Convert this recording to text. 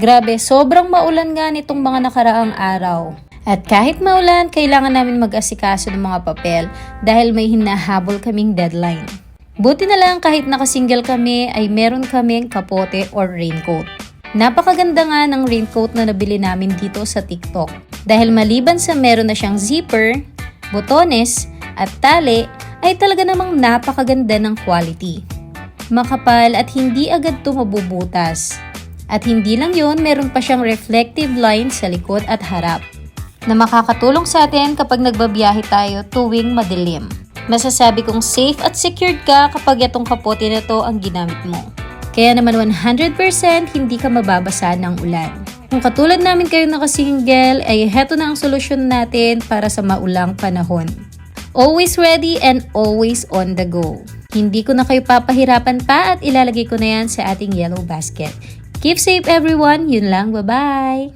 Grabe, sobrang maulan nga nitong mga nakaraang araw. At kahit maulan, kailangan namin mag-asikaso ng mga papel dahil may hinahabol kaming deadline. Buti na lang kahit nakasingle kami ay meron kaming kapote or raincoat. Napakaganda nga ng raincoat na nabili namin dito sa TikTok. Dahil maliban sa meron na siyang zipper, botones at tali, ay talaga namang napakaganda ng quality. Makapal at hindi agad ito mabubutas. At hindi lang yun, meron pa siyang reflective line sa likod at harap na makakatulong sa atin kapag nagbabiyahe tayo tuwing madilim. Masasabi kong safe at secured ka kapag itong kapote na to ang ginamit mo. Kaya naman 100% hindi ka mababasa ng ulan. Kung katulad namin kayo nakasingle, ay heto na ang solusyon natin para sa maulang panahon. Always ready and always on the go. Hindi ko na kayo papahirapan pa at ilalagay ko na yan sa ating yellow basket. Keep safe everyone. Yun lang. Bye-bye!